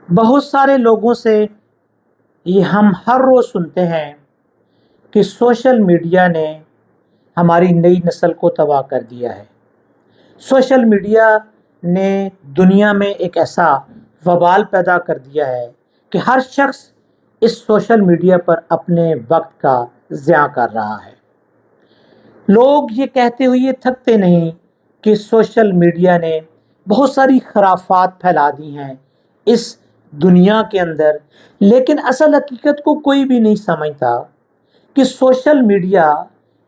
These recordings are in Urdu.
بہت سارے لوگوں سے یہ ہم ہر روز سنتے ہیں کہ سوشل میڈیا نے ہماری نئی نسل کو تباہ کر دیا ہے۔ سوشل میڈیا نے دنیا میں ایک ایسا وبال پیدا کر دیا ہے کہ ہر شخص اس سوشل میڈیا پر اپنے وقت کا ضیاع کر رہا ہے۔ لوگ یہ کہتے ہوئے تھکتے نہیں کہ سوشل میڈیا نے بہت ساری خرافات پھیلا دی ہیں اس دنیا کے اندر، لیکن اصل حقیقت کو کوئی بھی نہیں سمجھتا کہ سوشل میڈیا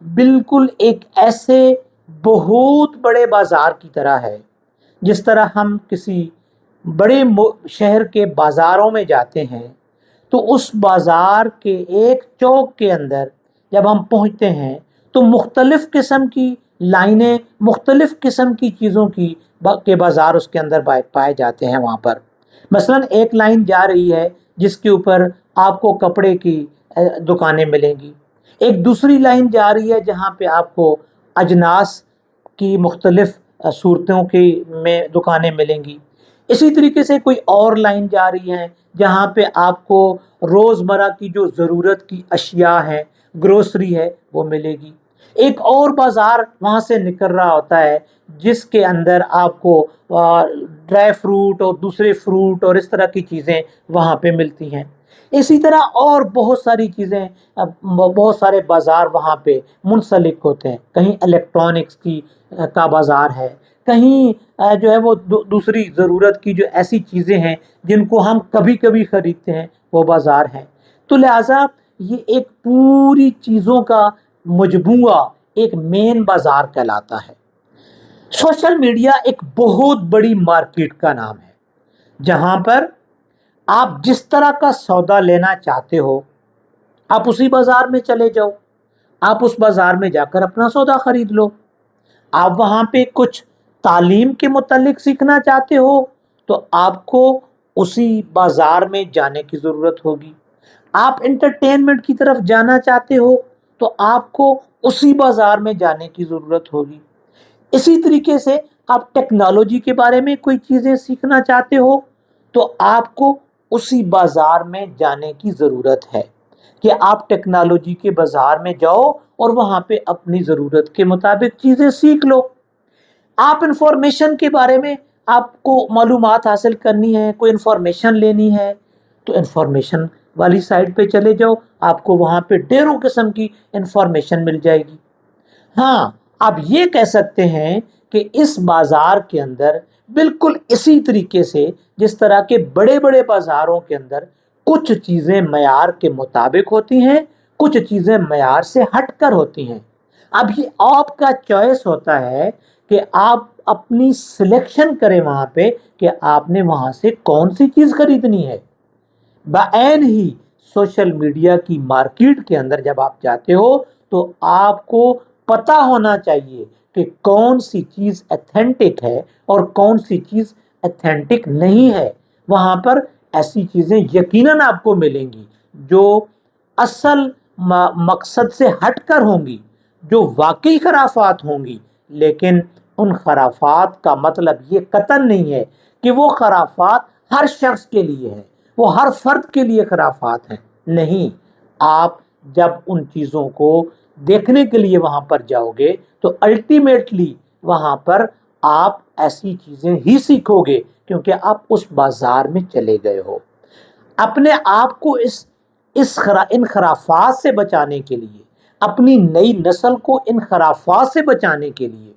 بالکل ایک ایسے بہت بڑے بازار کی طرح ہے۔ جس طرح ہم کسی بڑے شہر کے بازاروں میں جاتے ہیں تو اس بازار کے ایک چوک کے اندر جب ہم پہنچتے ہیں تو مختلف قسم کی لائنیں، مختلف قسم کی چیزوں کے بازار اس کے اندر پائے جاتے ہیں۔ وہاں پر مثلا ایک لائن جا رہی ہے جس کے اوپر آپ کو کپڑے کی دکانیں ملیں گی، ایک دوسری لائن جا رہی ہے جہاں پہ آپ کو اجناس کی مختلف صورتوں کی میں دکانیں ملیں گی، اسی طریقے سے کوئی اور لائن جا رہی ہے جہاں پہ آپ کو روزمرہ کی جو ضرورت کی اشیاء ہیں، گروسری ہے، وہ ملے گی۔ ایک اور بازار وہاں سے نکل رہا ہوتا ہے جس کے اندر آپ کو ڈرائی فروٹ اور دوسرے فروٹ اور اس طرح کی چیزیں وہاں پہ ملتی ہیں۔ اسی طرح اور بہت ساری چیزیں، بہت سارے بازار وہاں پہ منسلک ہوتے ہیں۔ کہیں الیکٹرانکس کا بازار ہے، کہیں جو ہے وہ دوسری ضرورت کی جو ایسی چیزیں ہیں جن کو ہم کبھی کبھی خریدتے ہیں وہ بازار ہیں۔ تو لہٰذا یہ ایک پوری چیزوں کا مجموعہ ایک مین بازار کہلاتا ہے۔ سوشل میڈیا ایک بہت بڑی مارکیٹ کا نام ہے جہاں پر آپ جس طرح کا سودا لینا چاہتے ہو آپ اسی بازار میں چلے جاؤ، آپ اس بازار میں جا کر اپنا سودا خرید لو۔ آپ وہاں پہ کچھ تعلیم کے متعلق سیکھنا چاہتے ہو تو آپ کو اسی بازار میں جانے کی ضرورت ہوگی۔ آپ انٹرٹینمنٹ کی طرف جانا چاہتے ہو تو آپ کو اسی بازار میں جانے کی ضرورت ہوگی۔ اسی طریقے سے آپ ٹیکنالوجی کے بارے میں کوئی چیزیں سیکھنا چاہتے ہو تو آپ کو اسی بازار میں جانے کی ضرورت ہے کہ آپ ٹیکنالوجی کے بازار میں جاؤ اور وہاں پہ اپنی ضرورت کے مطابق چیزیں سیکھ لو۔ آپ انفارمیشن کے بارے میں آپ کو معلومات حاصل کرنی ہے، کوئی انفارمیشن لینی ہے تو انفارمیشن والی سائٹ پہ چلے جاؤ، آپ کو وہاں پہ ڈھیروں قسم کی انفارمیشن مل جائے گی۔ ہاں، آپ یہ کہہ سکتے ہیں کہ اس بازار کے اندر بالکل اسی طریقے سے جس طرح کے بڑے بڑے بازاروں کے اندر کچھ چیزیں معیار کے مطابق ہوتی ہیں، کچھ چیزیں معیار سے ہٹ کر ہوتی ہیں۔ اب یہ آپ کا چوائس ہوتا ہے کہ آپ اپنی سلیکشن کریں وہاں پہ کہ آپ نے وہاں سے کون سی چیز خریدنی ہے۔ بعین ہی سوشل میڈیا کی مارکیٹ کے اندر جب آپ جاتے ہو تو آپ کو پتہ ہونا چاہیے کہ کون سی چیز ایتھینٹک ہے اور کون سی چیز ایتھینٹک نہیں ہے۔ وہاں پر ایسی چیزیں یقیناً آپ کو ملیں گی جو اصل مقصد سے ہٹ کر ہوں گی، جو واقعی خرافات ہوں گی، لیکن ان خرافات کا مطلب یہ قطعاً نہیں ہے کہ وہ خرافات ہر شخص کے لیے ہے، وہ ہر فرد کے لیے خرافات ہیں۔ نہیں، آپ جب ان چیزوں کو دیکھنے کے لیے وہاں پر جاؤ گے تو الٹیمیٹلی وہاں پر آپ ایسی چیزیں ہی سیکھو گے کیونکہ آپ اس بازار میں چلے گئے ہو۔ اپنے آپ کو ان خرافات سے بچانے کے لیے، اپنی نئی نسل کو ان خرافات سے بچانے کے لیے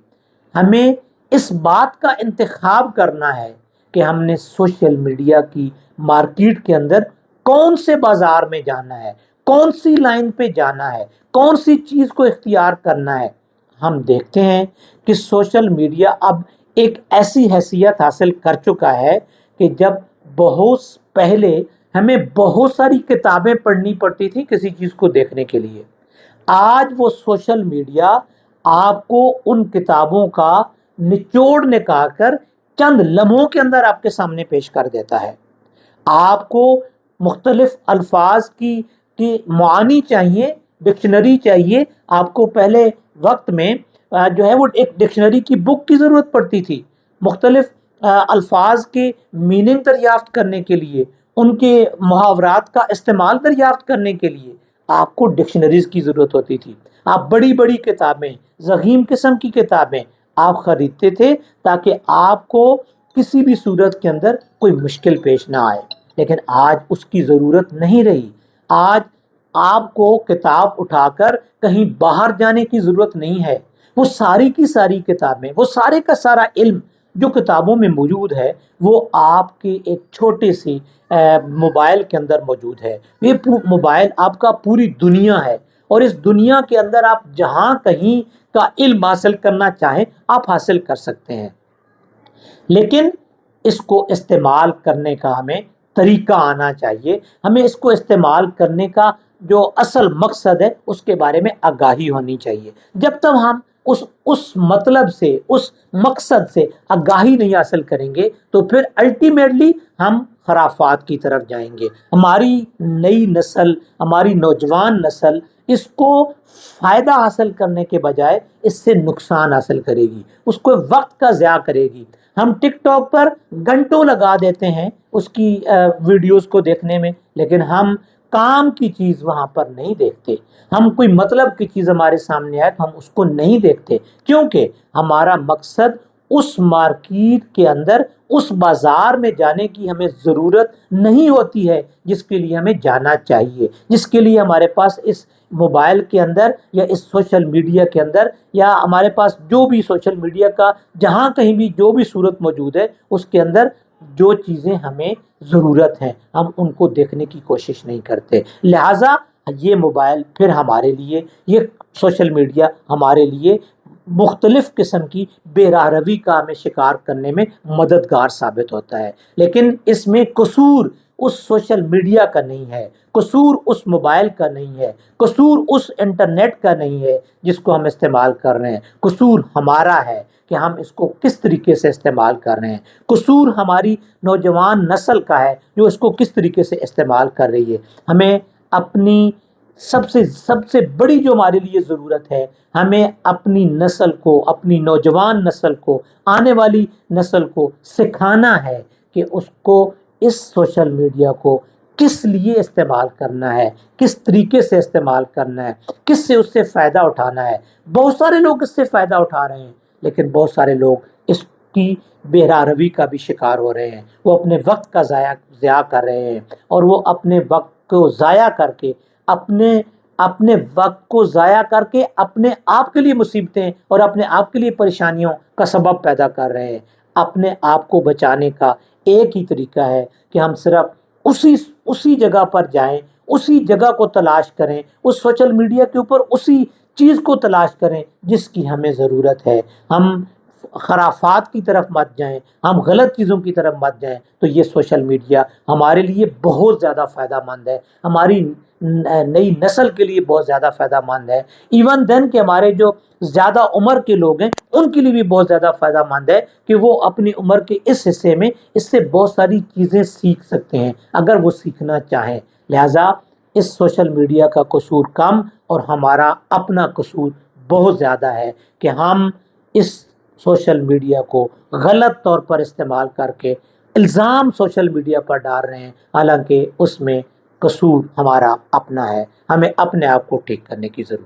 ہمیں اس بات کا انتخاب کرنا ہے کہ ہم نے سوشل میڈیا کی مارکیٹ کے اندر کون سے بازار میں جانا ہے، کون سی لائن پہ جانا ہے، کون سی چیز کو اختیار کرنا ہے۔ ہم دیکھتے ہیں کہ سوشل میڈیا اب ایک ایسی حیثیت حاصل کر چکا ہے کہ جب بہت پہلے ہمیں بہت ساری کتابیں پڑھنی پڑتی تھی کسی چیز کو دیکھنے کے لیے، آج وہ سوشل میڈیا آپ کو ان کتابوں کا نچوڑ نکال کر چند لمحوں کے اندر آپ کے سامنے پیش کر دیتا ہے۔ آپ کو مختلف الفاظ کی معانی چاہیے، ڈکشنری چاہیے، آپ کو پہلے وقت میں جو ہے وہ ایک ڈکشنری کی بک کی ضرورت پڑتی تھی، مختلف الفاظ کے میننگ دریافت کرنے کے لیے، ان کے محاورات کا استعمال دریافت کرنے کے لیے آپ کو ڈکشنریز کی ضرورت ہوتی تھی۔ آپ بڑی بڑی کتابیں، ضخیم قسم کی کتابیں آپ خریدتے تھے تاکہ آپ کو کسی بھی صورت کے اندر کوئی مشکل پیش نہ آئے، لیکن آج اس کی ضرورت نہیں رہی۔ آج آپ کو کتاب اٹھا کر کہیں باہر جانے کی ضرورت نہیں ہے۔ وہ ساری کی ساری کتابیں، وہ سارے کا سارا علم جو کتابوں میں موجود ہے، وہ آپ کے ایک چھوٹے سی موبائل کے اندر موجود ہے۔ یہ موبائل آپ کا پوری دنیا ہے، اور اس دنیا کے اندر آپ جہاں کہیں کا علم حاصل کرنا چاہیں آپ حاصل کر سکتے ہیں، لیکن اس کو استعمال کرنے کا ہمیں طریقہ آنا چاہیے۔ ہمیں اس کو استعمال کرنے کا جو اصل مقصد ہے اس کے بارے میں آگاہی ہونی چاہیے۔ جب تک ہم اس مطلب سے، اس مقصد سے آگاہی نہیں حاصل کریں گے تو پھر الٹیمیٹلی ہم خرافات کی طرف جائیں گے۔ ہماری نئی نسل، ہماری نوجوان نسل اس کو فائدہ حاصل کرنے کے بجائے اس سے نقصان حاصل کرے گی، اس کو وقت کا ضیاع کرے گی۔ ہم ٹک ٹاک پر گھنٹوں لگا دیتے ہیں اس کی ویڈیوز کو دیکھنے میں، لیکن ہم کام کی چیز وہاں پر نہیں دیکھتے۔ ہم کوئی مطلب کی چیز ہمارے سامنے آئے تو ہم اس کو نہیں دیکھتے، کیونکہ ہمارا مقصد اس مارکیٹ کے اندر، اس بازار میں جانے کی ہمیں ضرورت نہیں ہوتی ہے جس کے لیے ہمیں جانا چاہیے، جس کے لیے ہمارے پاس اس موبائل کے اندر یا اس سوشل میڈیا کے اندر یا ہمارے پاس جو بھی سوشل میڈیا کا جہاں کہیں بھی جو بھی صورت موجود ہے اس کے اندر جو چیزیں ہمیں ضرورت ہیں ہم ان کو دیکھنے کی کوشش نہیں کرتے۔ لہٰذا یہ موبائل پھر ہمارے لیے، یہ سوشل میڈیا ہمارے لیے مختلف قسم کی بے راہ روی کا ہمیں شکار کرنے میں مددگار ثابت ہوتا ہے، لیکن اس میں قصور اس سوشل میڈیا کا نہیں ہے، قصور اس موبائل کا نہیں ہے، قصور اس انٹرنیٹ کا نہیں ہے جس کو ہم استعمال کر رہے ہیں۔ قصور ہمارا ہے کہ ہم اس کو کس طریقے سے استعمال کر رہے ہیں۔ قصور ہماری نوجوان نسل کا ہے جو اس کو کس طریقے سے استعمال کر رہی ہے۔ ہمیں اپنی سب سے بڑی جو ہمارے لیے ضرورت ہے، ہمیں اپنی نسل کو، اپنی نوجوان نسل کو، آنے والی نسل کو سکھانا ہے کہ اس کو اس سوشل میڈیا کو کس لیے استعمال کرنا ہے، کس طریقے سے استعمال کرنا ہے، کس سے اس سے فائدہ اٹھانا ہے۔ بہت سارے لوگ اس سے فائدہ اٹھا رہے ہیں، لیکن بہت سارے لوگ اس کی بے راہ روی کا بھی شکار ہو رہے ہیں۔ وہ اپنے وقت کا ضیاع کر رہے ہیں، اور وہ اپنے وقت کو ضائع کر کے اپنے وقت کو ضائع کر کے اپنے آپ کے لیے مصیبتیں اور اپنے آپ کے لیے پریشانیوں کا سبب پیدا کر رہے ہیں۔ اپنے آپ کو بچانے کا ایک ہی طریقہ ہے کہ ہم صرف اسی جگہ پر جائیں، اسی جگہ کو تلاش کریں، اس سوشل میڈیا کے اوپر اسی چیز کو تلاش کریں جس کی ہمیں ضرورت ہے۔ ہم خرافات کی طرف مت جائیں، ہم غلط چیزوں کی طرف مت جائیں، تو یہ سوشل میڈیا ہمارے لیے بہت زیادہ فائدہ مند ہے، ہماری نئی نسل کے لیے بہت زیادہ فائدہ مند ہے۔ ایون دین کہ ہمارے جو زیادہ عمر کے لوگ ہیں ان کے لیے بھی بہت زیادہ فائدہ مند ہے کہ وہ اپنی عمر کے اس حصے میں اس سے بہت ساری چیزیں سیکھ سکتے ہیں اگر وہ سیکھنا چاہیں۔ لہٰذا اس سوشل میڈیا کا قصور کم اور ہمارا اپنا قصور بہت زیادہ ہے کہ ہم اس سوشل میڈیا کو غلط طور پر استعمال کر کے الزام سوشل میڈیا پر ڈال رہے ہیں، حالانکہ اس میں قصور ہمارا اپنا ہے۔ ہمیں اپنے آپ کو ٹھیک کرنے کی ضرورت ہے۔